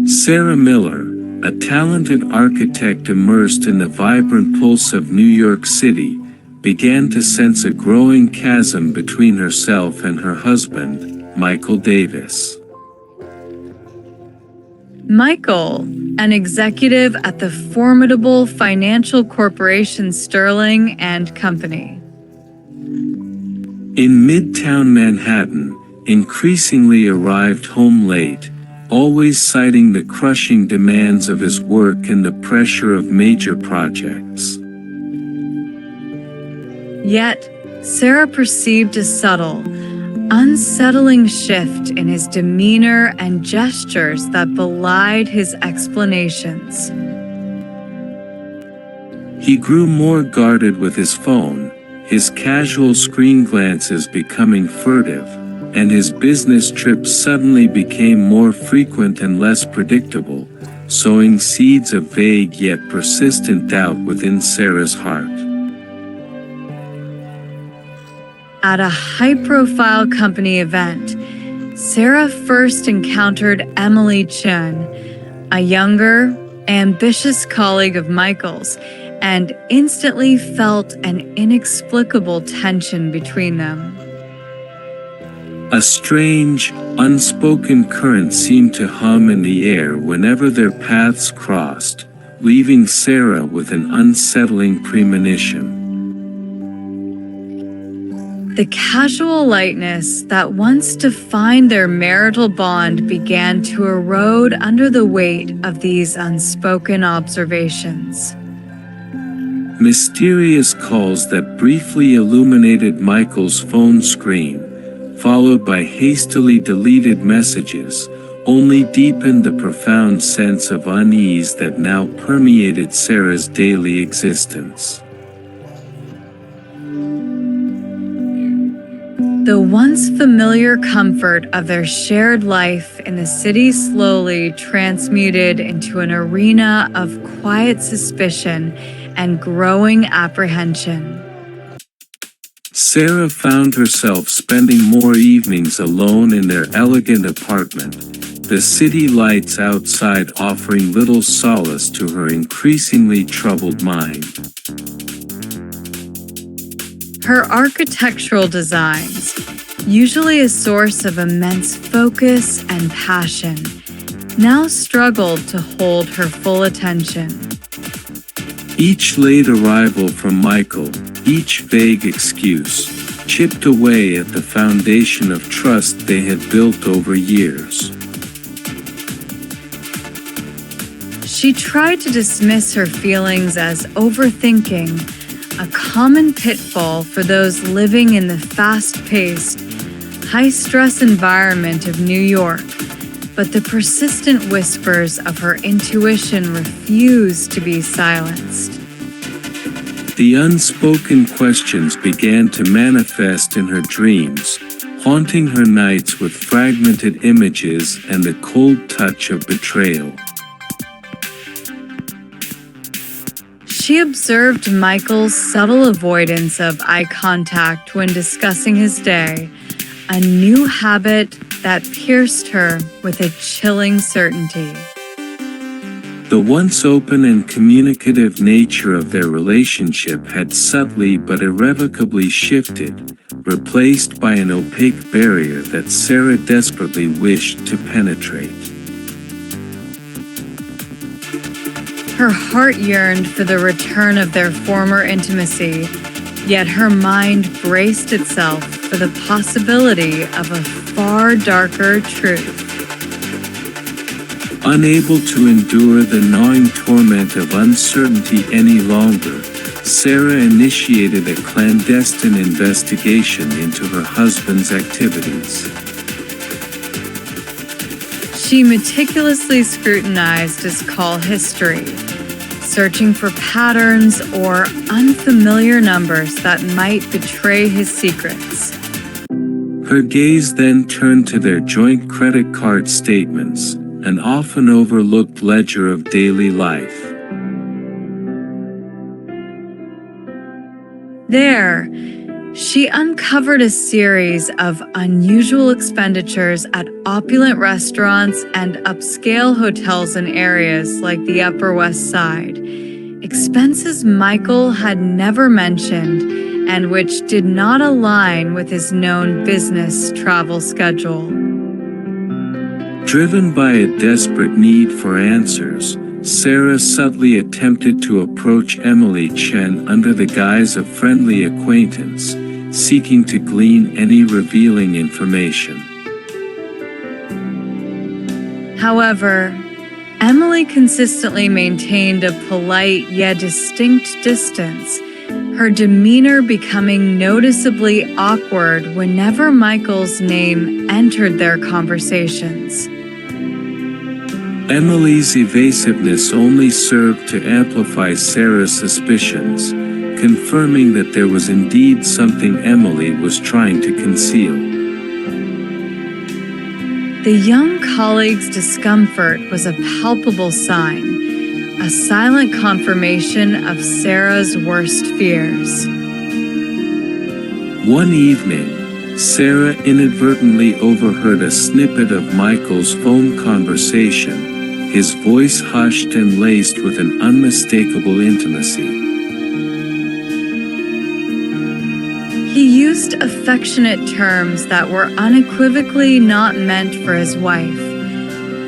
Sarah Miller, a talented architect immersed in the vibrant pulse of New York City, began to sense a growing chasm between herself and her husband, Michael Davis. Michael, an executive at the formidable financial corporation Sterling and Company. In Midtown Manhattan, increasingly arrived home late, always citing the crushing demands of his work and the pressure of major projects. Yet, Sarah perceived a subtle, unsettling shift in his demeanor and gestures that belied his explanations. He grew more guarded with his phone, his casual screen glances becoming furtive, and his business trips suddenly became more frequent and less predictable, sowing seeds of vague yet persistent doubt within Sarah's heart. At a high-profile company event, Sarah first encountered Emily Chun, a younger, ambitious colleague of Michael's, and instantly felt an inexplicable tension between them. A strange, unspoken current seemed to hum in the air whenever their paths crossed, leaving Sarah with an unsettling premonition. The casual lightness that once defined their marital bond began to erode under the weight of these unspoken observations. Mysterious calls that briefly illuminated Michael's phone screen, followed by hastily deleted messages, only deepened the profound sense of unease that now permeated Sarah's daily existence. The once familiar comfort of their shared life in the city slowly transmuted into an arena of quiet suspicion and growing apprehension. Sarah found herself spending more evenings alone in their elegant apartment, the city lights outside offering little solace to her increasingly troubled mind. Her architectural designs, usually a source of immense focus and passion, now struggled to hold her full attention. Each late arrival from Michael, each vague excuse, chipped away at the foundation of trust they had built over years. She tried to dismiss her feelings as overthinking, a common pitfall for those living in the fast-paced, high-stress environment of New York, but the persistent whispers of her intuition refused to be silenced. The unspoken questions began to manifest in her dreams, haunting her nights with fragmented images and the cold touch of betrayal. She observed Michael's subtle avoidance of eye contact when discussing his day, a new habit that pierced her with a chilling certainty. The once open and communicative nature of their relationship had subtly but irrevocably shifted, replaced by an opaque barrier that Sarah desperately wished to penetrate. Her heart yearned for the return of their former intimacy, yet her mind braced itself for the possibility of a far darker truth. Unable to endure the gnawing torment of uncertainty any longer, Sarah initiated a clandestine investigation into her husband's activities. She meticulously scrutinized his call history, searching for patterns or unfamiliar numbers that might betray his secrets. Her gaze then turned to their joint credit card statements, an often overlooked ledger of daily life. There, She uncovered a series of unusual expenditures at opulent restaurants and upscale hotels in areas like the Upper West Side, expenses Michael had never mentioned and which did not align with his known business travel schedule. Driven by a desperate need for answers, Sarah subtly attempted to approach Emily Chen under the guise of friendly acquaintance, seeking to glean any revealing information. However, Emily consistently maintained a polite yet distinct distance, her demeanor becoming noticeably awkward whenever Michael's name entered their conversations. Emily's evasiveness only served to amplify Sarah's suspicions, confirming that there was indeed something Emily was trying to conceal. The young colleague's discomfort was a palpable sign, a silent confirmation of Sarah's worst fears. One evening, Sarah inadvertently overheard a snippet of Michael's phone conversation, his voice hushed and laced with an unmistakable intimacy. He used affectionate terms that were unequivocally not meant for his wife,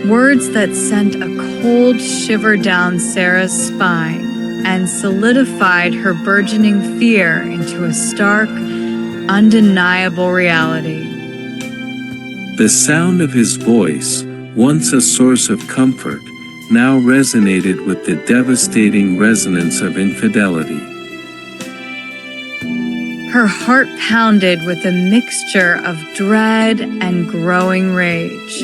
words that sent a cold shiver down Sarah's spine and solidified her burgeoning fear into a stark, undeniable reality. The sound of his voice, once a source of comfort, now resonated with the devastating resonance of infidelity. Her heart pounded with a mixture of dread and growing rage.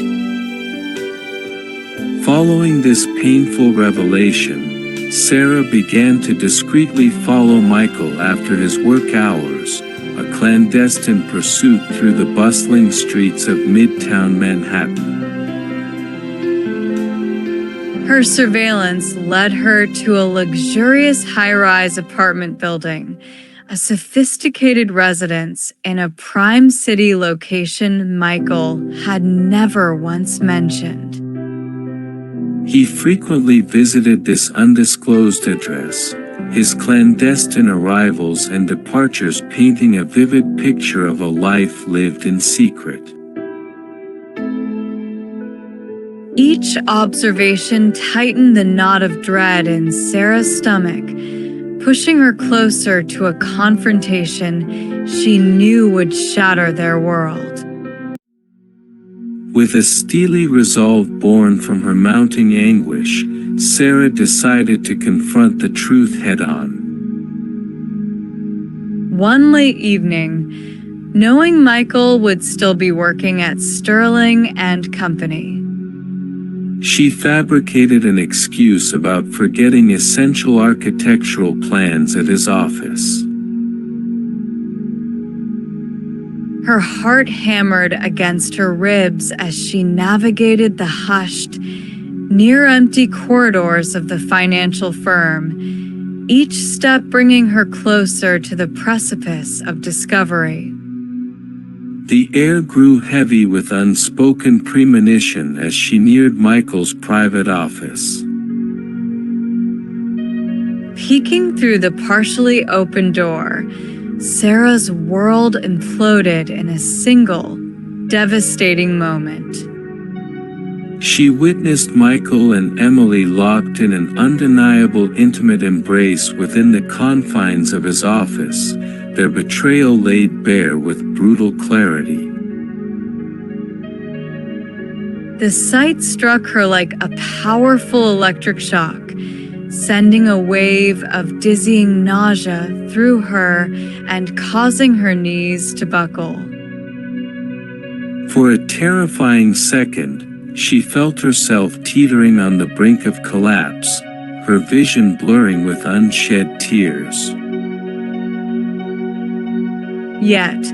Following this painful revelation, Sarah began to discreetly follow Michael after his work hours, a clandestine pursuit through the bustling streets of Midtown Manhattan. Her surveillance led her to a luxurious high-rise apartment building, a sophisticated residence in a prime city location Michael had never once mentioned. He frequently visited this undisclosed address, his clandestine arrivals and departures painting a vivid picture of a life lived in secret. Each observation tightened the knot of dread in Sarah's stomach, pushing her closer to a confrontation she knew would shatter their world. With a steely resolve born from her mounting anguish, Sarah decided to confront the truth head-on. One late evening, knowing Michael would still be working at Sterling and Company, she fabricated an excuse about forgetting essential architectural plans at his office. her heart hammered against her ribs as she navigated the hushed, near-empty corridors of the financial firm, each step bringing her closer to the precipice of discovery. The air grew heavy with unspoken premonition as she neared Michael's private office. Peeking through the partially open door, Sarah's world imploded in a single, devastating moment. She witnessed Michael and Emily locked in an undeniable intimate embrace within the confines of his office, their betrayal laid bare with brutal clarity. The sight struck her like a powerful electric shock, sending a wave of dizzying nausea through her and causing her knees to buckle. For a terrifying second, she felt herself teetering on the brink of collapse, her vision blurring with unshed tears. Yet,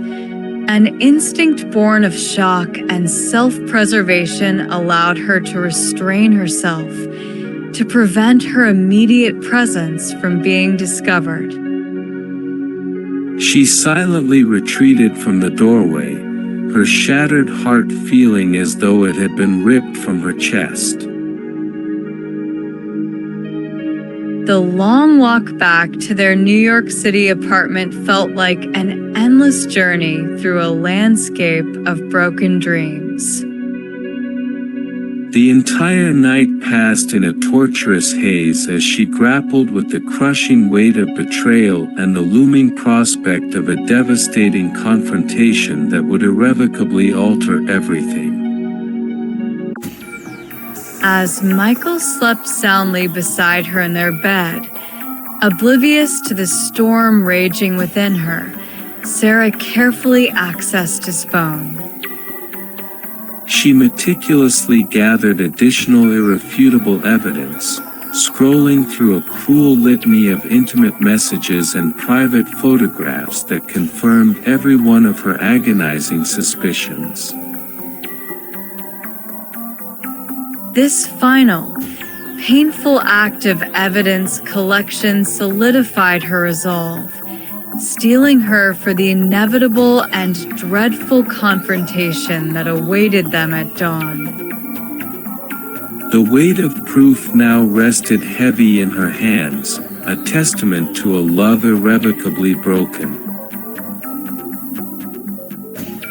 an instinct born of shock and self-preservation allowed her to restrain herself, to prevent her immediate presence from being discovered. She silently retreated from the doorway, her shattered heart feeling as though it had been ripped from her chest. The long walk back to their New York City apartment felt like an endless journey through a landscape of broken dreams. The entire night passed in a torturous haze as she grappled with the crushing weight of betrayal and the looming prospect of a devastating confrontation that would irrevocably alter everything. As Michael slept soundly beside her in their bed, oblivious to the storm raging within her, Sarah carefully accessed his phone. She meticulously gathered additional irrefutable evidence, scrolling through a cruel litany of intimate messages and private photographs that confirmed every one of her agonizing suspicions. This final, painful act of evidence collection solidified her resolve, steeling her for the inevitable and dreadful confrontation that awaited them at dawn. The weight of proof now rested heavy in her hands, a testament to a love irrevocably broken.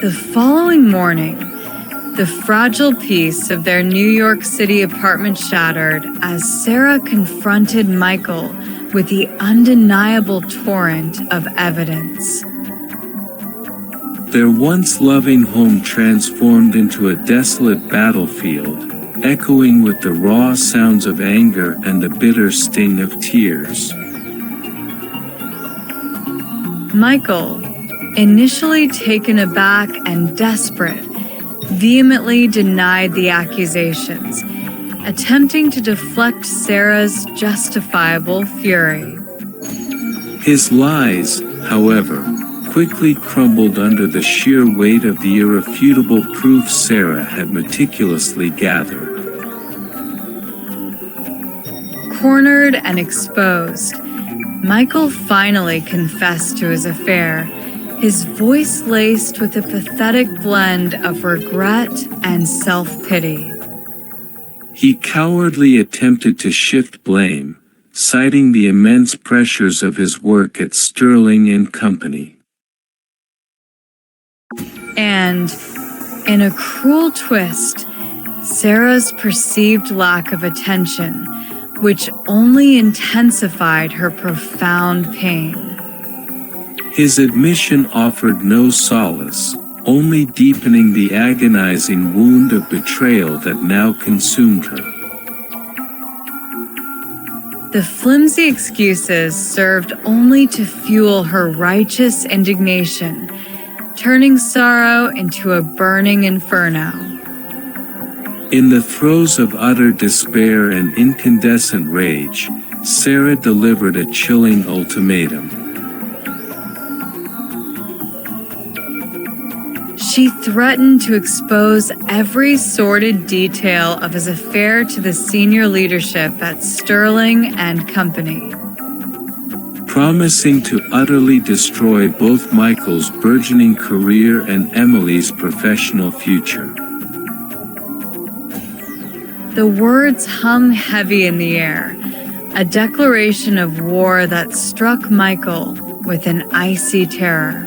The following morning, the fragile peace of their New York City apartment shattered as Sarah confronted Michael with the undeniable torrent of evidence. Their once loving home transformed into a desolate battlefield, echoing with the raw sounds of anger and the bitter sting of tears. Michael, initially taken aback and desperate, vehemently denied the accusations, attempting to deflect Sarah's justifiable fury. His lies, however, quickly crumbled under the sheer weight of the irrefutable proof Sarah had meticulously gathered. Cornered and exposed, Michael finally confessed to his affair, his voice laced with a pathetic blend of regret and self-pity. He cowardly attempted to shift blame, citing the immense pressures of his work at Sterling and Company. And, in a cruel twist, Sarah's perceived lack of attention, which only intensified her profound pain. His admission offered no solace, only deepening the agonizing wound of betrayal that now consumed her. The flimsy excuses served only to fuel her righteous indignation, turning sorrow into a burning inferno. In the throes of utter despair and incandescent rage, Sarah delivered a chilling ultimatum. She threatened to expose every sordid detail of his affair to the senior leadership at Sterling and Company, promising to utterly destroy both Michael's burgeoning career and Emily's professional future. The words hung heavy in the air, a declaration of war that struck Michael with an icy terror.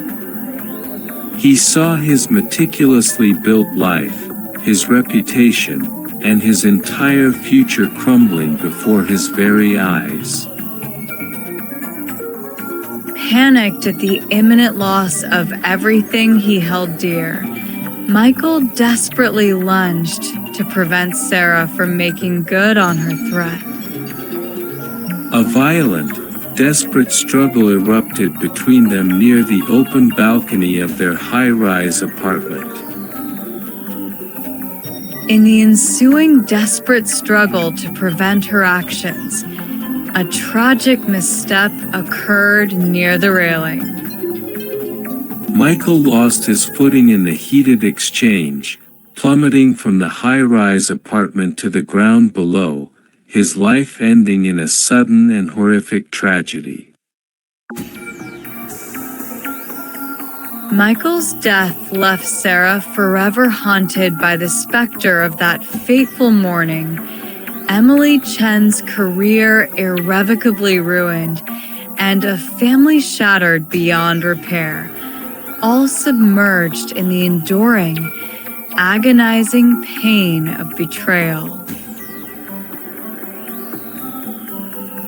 He saw his meticulously built life, his reputation, and his entire future crumbling before his very eyes. Panicked at the imminent loss of everything he held dear, Michael desperately lunged to prevent Sarah from making good on her threat. A violent, desperate struggle erupted between them near the open balcony of their high-rise apartment. In the ensuing desperate struggle to prevent her actions, a tragic misstep occurred near the railing. Michael lost his footing in the heated exchange, plummeting from the high-rise apartment to the ground below, his life ending in a sudden and horrific tragedy. Michael's death left Sarah forever haunted by the specter of that fateful morning, Emily Chen's career irrevocably ruined, and a family shattered beyond repair, all submerged in the enduring, agonizing pain of betrayal.